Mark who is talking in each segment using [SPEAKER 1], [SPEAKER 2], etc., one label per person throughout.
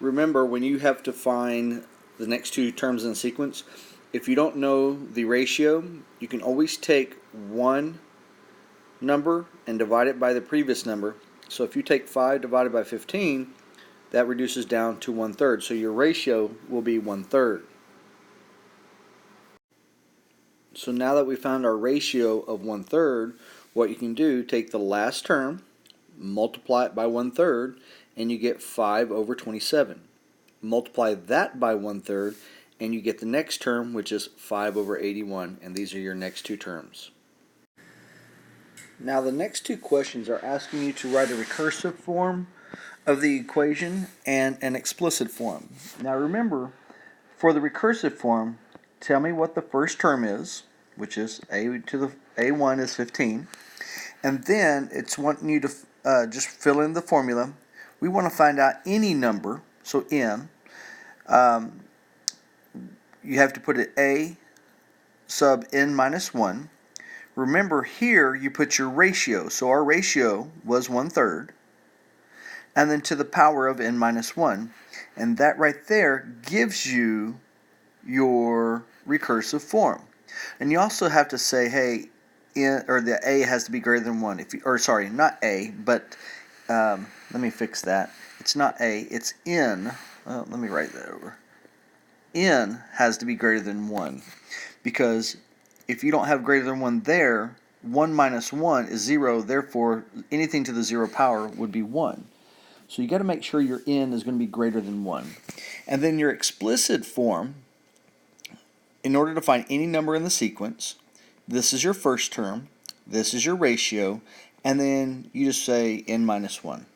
[SPEAKER 1] remember, when you have to find the next two terms in the sequence, if you don't know the ratio, you can always take one number and divide it by the previous number. So if you take 5 divided by 15, that reduces down to 1/3. So your ratio will be 1/3. So now that we found our ratio of 1/3, what you can do, take the last term, multiply it by 1/3, and you get 5 over 27. Multiply that by 1/3, and you get the next term, which is 5 over 81, and these are your next two terms. Now the next two questions are asking you to write a recursive form of the equation and an explicit form. Now remember, for the recursive form, tell me what the first term is, which is a to the a1 is 15, and then it's wanting you to just fill in the formula. We want to find out any number, so n. You have to put it a sub n minus 1. Remember, here you put your ratio, so our ratio was 1/3, and then to the power of n minus 1, and that right there gives you your recursive form. And you also have to say, hey, the a has to be greater than 1. Or sorry, not a, but let me fix that. It's not a, it's n. Well, let me write that over. N has to be greater than 1, because if you don't have greater than 1 there, 1 minus 1 is 0, therefore anything to the 0 power would be 1. So you got to make sure your n is going to be greater than 1. And then your explicit form, in order to find any number in the sequence, this is your first term, this is your ratio, and then you just say n minus 1.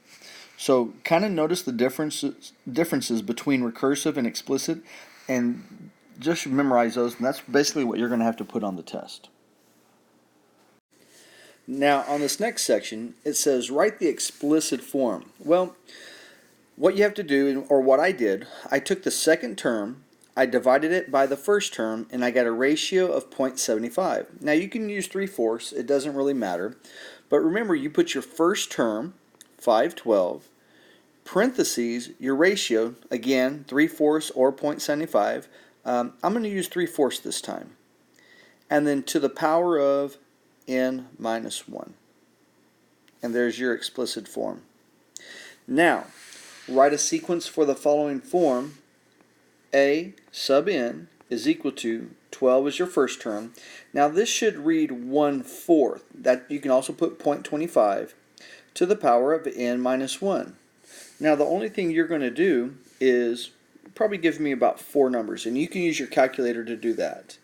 [SPEAKER 1] So kind of notice the differences between recursive and explicit, and just memorize those, and that's basically what you're going to have to put on the test. Now on this next section, it says write the explicit form. Well, what you have to do, or what I did, I took the second term, I divided it by the first term, and I got a ratio of 0.75. Now you can use 3/4, it doesn't really matter, but remember, you put your first term, 512, parentheses, your ratio, again, 3/4 or 0.75. I'm going to use 3/4 this time. And then to the power of n minus 1. And there's your explicit form. Now, write a sequence for the following form. A sub n is equal to 12 is your first term. Now this should read 1/4. That you can also put 0.25 to the power of n minus 1. Now the only thing you're going to do is probably give me about 4 numbers, and you can use your calculator to do that.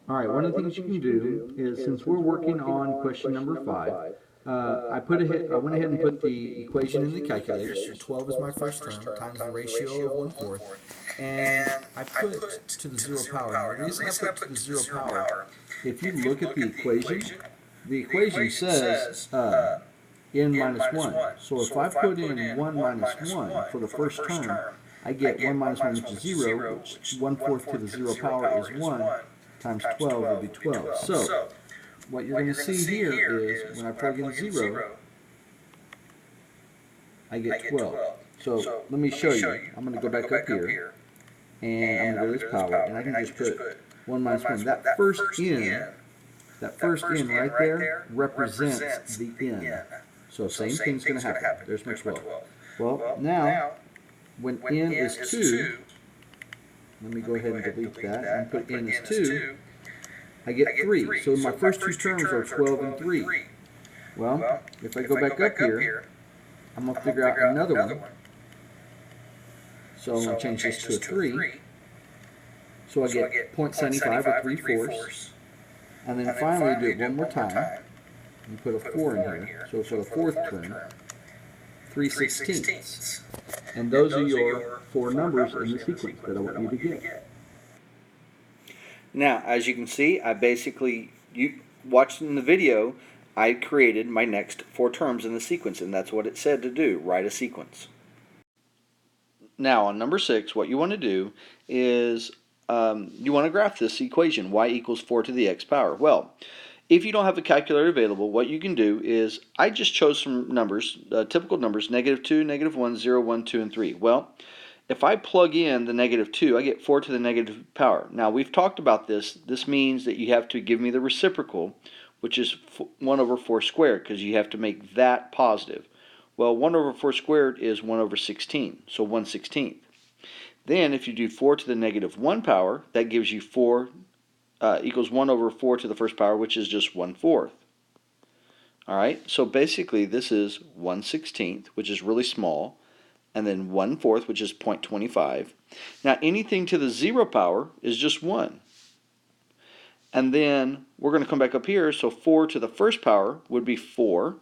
[SPEAKER 2] Alright, one of the things you can do is, since we're working on question number 5, I went ahead and put the equation in the calculator. So 12 is my first term times the ratio of 1/4, and I put to the 0 power. Now the reason I put to the 0 power, if you look at the equation says n minus 1. So if I put in 1 minus 1 for the first term, I get 1 minus 1, which is 0, which 1/4 to the 0 power is 1, times 12 will be 12. So what you're going to see here is when I plug in 0, I get 12. So let me show you. I'm going to go back up here, and I'm going to go to this power, and I can just put 1 minus 1. That first n right there represents the n. So same thing's going to happen. There's my 12. Well, now, when n is 2, let me go ahead and delete that and put n as 2, I get 3. So my first two terms are 12 and 3. Well, if I go back up here, I'm going to figure out another one. So I'm going to change this to a 3. So I get 0.75 or 3/4. And then finally do it one more time. You put a 4 in here. So for the fourth term, 3/16. And those are your 4 numbers in the sequence that I want you to get.
[SPEAKER 1] Now, as you can see, you watched in the video, I created my next 4 terms in the sequence, and that's what it said to do, write a sequence. Now, on number 6, what you want to do is you want to graph this equation, y equals 4 to the x power. Well, If you don't have a calculator available, what you can do is, I just chose some numbers, typical numbers, -2, -1, 0, 1, 2, and 3. Well, if I plug in the -2, I get 4 to the negative power. Now, we've talked about this. This means that you have to give me the reciprocal, which is 1 over 4 squared, because you have to make that positive. Well, 1 over 4 squared is 1 over 16, so 1/16. Then, if you do 4 to the -1 power, that gives you 4 equals 1 over 4 to the first power, which is just 1/4. All right, so basically this is 1/16, which is really small, and then 1/4, which is 0.25. Now anything to the 0 power is just 1. And then we're going to come back up here, so 4 to the first power would be 4.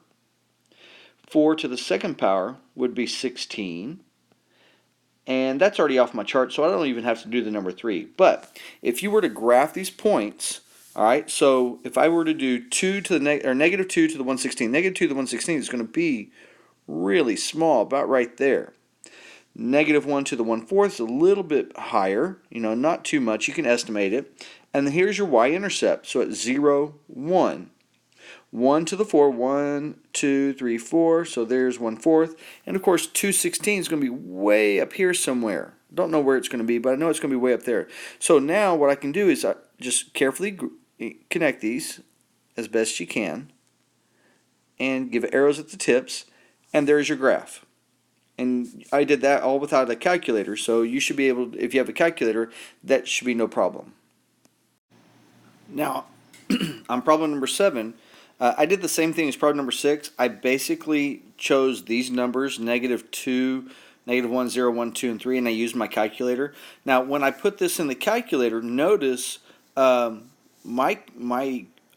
[SPEAKER 1] 4 to the second power would be 16. And that's already off my chart, so I don't even have to do the number 3. But if you were to graph these points, all right, so if I were to do 2 to the -2 to the 1/16, -2 to the 1/16 is going to be really small, about right there. -1 to the 1/4 is a little bit higher, not too much. You can estimate it. And then here's your y-intercept. So at 0, 1. 1 to the 4, 1, 2, 3, 4, so there's 1/4. And of course 2/16 is going to be way up here somewhere. Don't know where it's going to be, but I know it's going to be way up there. So now what I can do is I just carefully connect these as best you can and give arrows at the tips, and there's your graph. And I did that all without a calculator, so you should be able to, if you have a calculator, that should be no problem. Now, on problem number 7, I did the same thing as problem number 6. I basically chose these numbers, -2, -1, 0, 1, 2, and 3, and I used my calculator. Now, when I put this in the calculator, notice my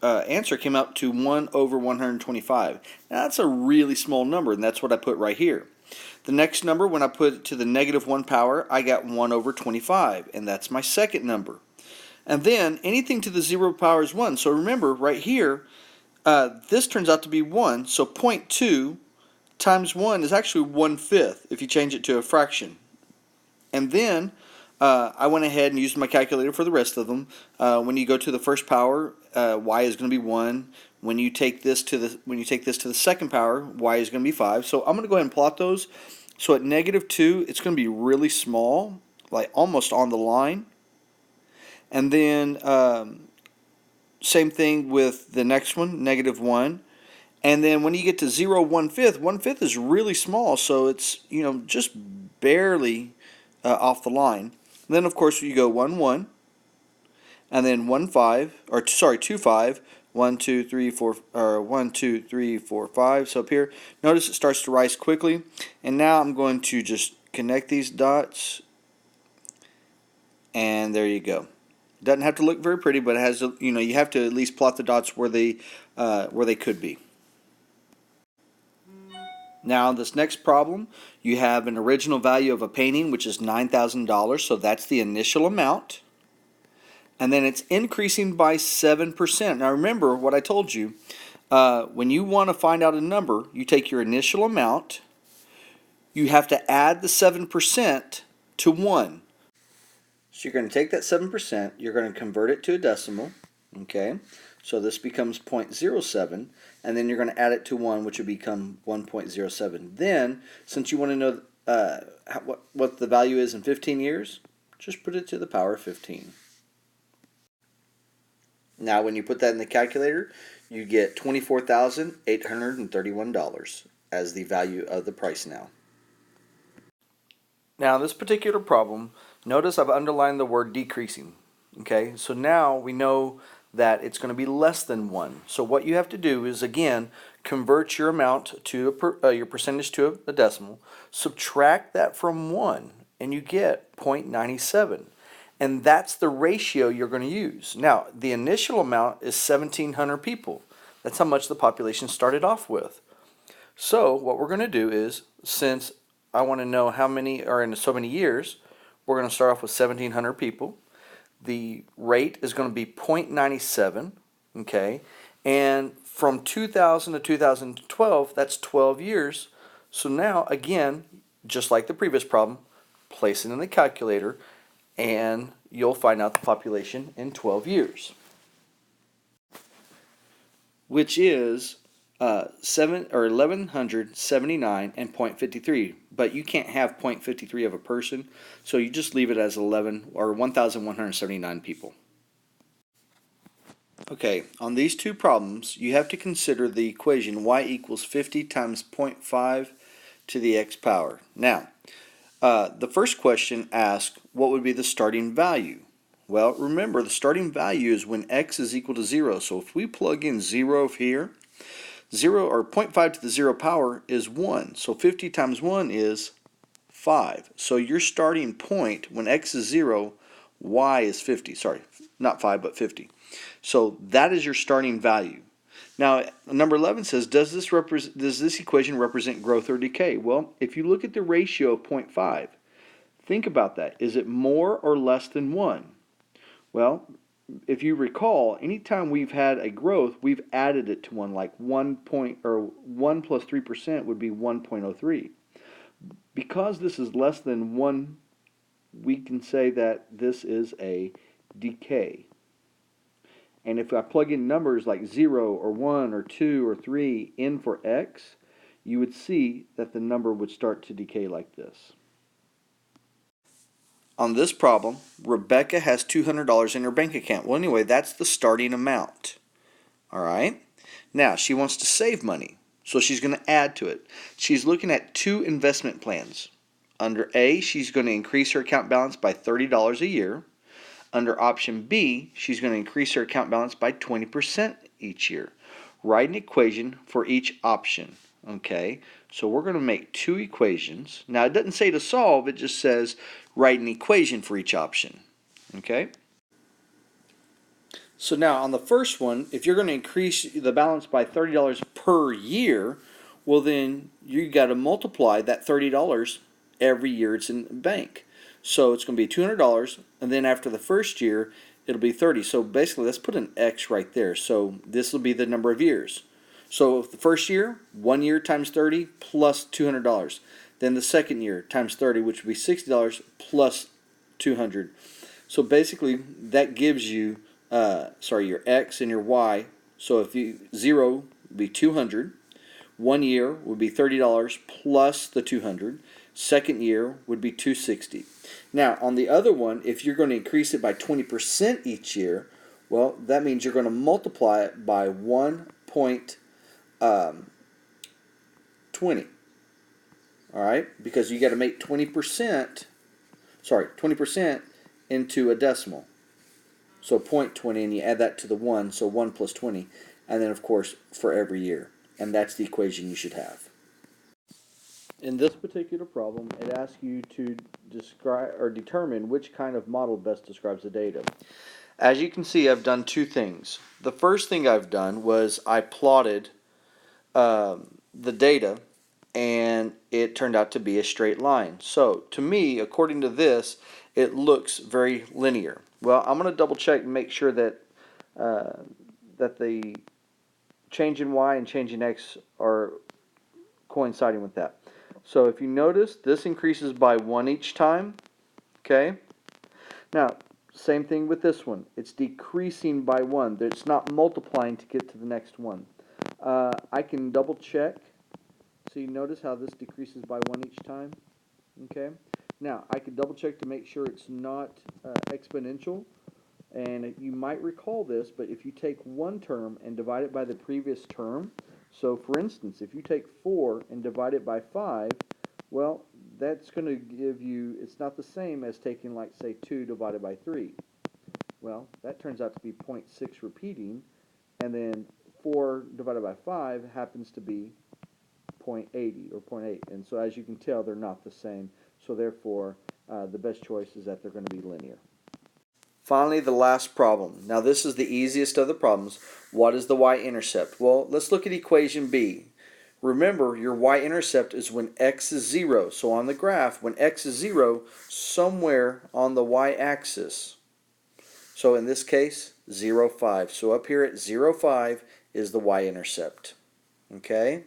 [SPEAKER 1] answer came out to 1 over 125. Now, that's a really small number, and that's what I put right here. The next number, when I put it to the -1 power, I got 1 over 25, and that's my second number. And then anything to the 0 power is 1. So remember, right here, this turns out to be 1. So 0.2 times 1 is actually 1/5 if you change it to a fraction. And then I went ahead and used my calculator for the rest of them. When you go to the first power, y is going to be 1. When you take this to the second power, y is going to be 5. So I'm going to go ahead and plot those. So at -2, it's going to be really small, like almost on the line. And then same thing with the next one, -1. And then when you get to 0, 1/5, 1/5 is really small, so it's just barely off the line. And then of course you go 1, 1, and then 1, 5, or sorry, 2, 5, 1, 2, 3, 4, or 1, 2, 3, 4, 5. So up here, notice it starts to rise quickly. And now I'm going to just connect these dots, and there you go. Doesn't have to look very pretty, but it has, you have to at least plot the dots where they could be. Now, this next problem, you have an original value of a painting, which is $9,000, so that's the initial amount. And then it's increasing by 7%. Now, remember what I told you. When you want to find out a number, you take your initial amount, you have to add the 7% to 1. So you're going to take that 7%, you're going to convert it to a decimal, okay? So this becomes 0.07, and then you're going to add it to 1, which would become 1.07. Then, since you want to know what the value is in 15 years, just put it to the power of 15. Now, when you put that in the calculator, you get $24,831 as the value of the price now. Now, this particular problem, notice I've underlined the word decreasing. Okay, so now we know that it's going to be less than 1. So what you have to do is, again, convert your amount to your percentage to a decimal, subtract that from 1, and you get 0.97. And that's the ratio you're going to use. Now, the initial amount is 1,700 people. That's how much the population started off with. So what we're going to do is, since I want to know how many are in so many years, we're going to start off with 1,700 people. The rate is going to be 0.97, okay? And from 2000 to 2012, that's 12 years. So now, again, just like the previous problem, place it in the calculator, and you'll find out the population in 12 years. which is 1179 and 0.53, but you can't have 0.53 of a person, so you just leave it as 11 or 1,179 people. Okay, on these two problems, you have to consider the equation y equals 50 times 0.5 to the x power. Now, the first question asks, what would be the starting value? Well, remember, the starting value is when x is equal to 0. So if we plug in 0 here, 0 or 0.5 to the 0 power is 1. So 50 times 1 is 5. So your starting point when x is 0, y is 50. Sorry, not 5, but 50. So that is your starting value. Now, number 11 says, does this equation represent growth or decay? Well, if you look at the ratio of 0.5, think about that. Is it more or less than 1? Well, if you recall, anytime we've had a growth, we've added it to 1, like 1 plus 3% would be 1.03. Because this is less than 1, we can say that this is a decay. And if I plug in numbers like 0 or 1 or 2 or 3 in for x, you would see that the number would start to decay like this. On this problem, Rebecca has $200 in her bank account. Well, anyway, that's the starting amount. All right? Now, she wants to save money, so she's going to add to it. She's looking at two investment plans. Under A, she's going to increase her account balance by $30 a year. Under option B, she's going to increase her account balance by 20% each year. Write an equation for each option. Okay, so we're going to make two equations. Now, it doesn't say to solve, it just says write an equation for each option. Okay? So now on the first one, if you're going to increase the balance by $30 per year, well then you got to multiply that $30 every year it's in the bank. So it's going to be $200, and then after the first year, it'll be 30. So basically, let's put an X right there. So this will be the number of years. So the first year, 1 year times 30 plus $200. Then the second year times 30, which would be $60 plus 200. So basically, that gives you, your X and your Y. So if you 0 would be 200. 1 year would be $30 plus the 200. Second year would be 260. Now, on the other one, if you're going to increase it by 20% each year, well, that means you're going to multiply it by 1.20. All right? Because you got to make 20% into a decimal. So 0.20, and you add that to the 1, so 1 plus 20. And then, of course, for every year. And that's the equation you should have. In this particular problem, it asks you to describe or determine which kind of model best describes the data. As you can see, I've done two things. The first thing I've done was I plotted the data, and it turned out to be a straight line. So, to me, according to this, it looks very linear. Well, I'm going to double check and make sure that that the change in y and change in x are coinciding with that. So if you notice, this increases by 1 each time. Okay? Now, same thing with this one. It's decreasing by 1. It's not multiplying to get to the next one. I can double check. So you notice how this decreases by 1 each time. Okay? Now, I can double check to make sure it's not exponential. And you might recall this, but if you take one term and divide it by the previous term, so for instance, if you take 4 and divide it by 5, well, that's going to give you, it's not the same as taking, like, say, 2 divided by 3. Well, that turns out to be 0.6 repeating, and then 4 divided by 5 happens to be 0.80 or 0.8. And so as you can tell, they're not the same. So therefore, the best choice is that they're going to be linear. Finally, the last problem. Now, this is the easiest of the problems. What is the y-intercept? Well, let's look at equation B. Remember, your y-intercept is when x is 0. So on the graph, when x is 0, somewhere on the y-axis. So in this case, 0, 5. So up here at 0, 5 is the y-intercept. Okay?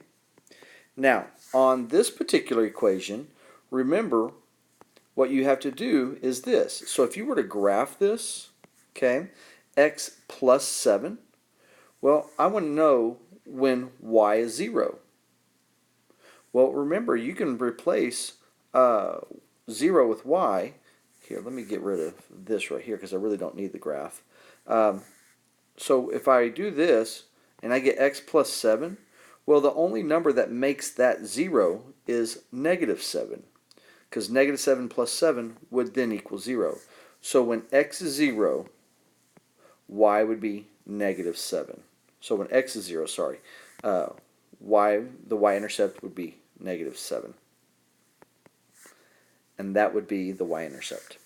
[SPEAKER 1] Now, on this particular equation, remember, what you have to do is this. So if you were to graph this, okay, x plus 7, Well, I want to know when y is 0. Well, remember, you can replace 0 with y. Here, let me get rid of this right here because I really don't need the graph. So if I do this and I get x plus 7, well, the only number that makes that 0 is negative 7, because negative 7 plus 7 would then equal 0. So when x is 0, y would be negative 7. So when x is 0, sorry, the y-intercept would be negative 7. And that would be the y-intercept.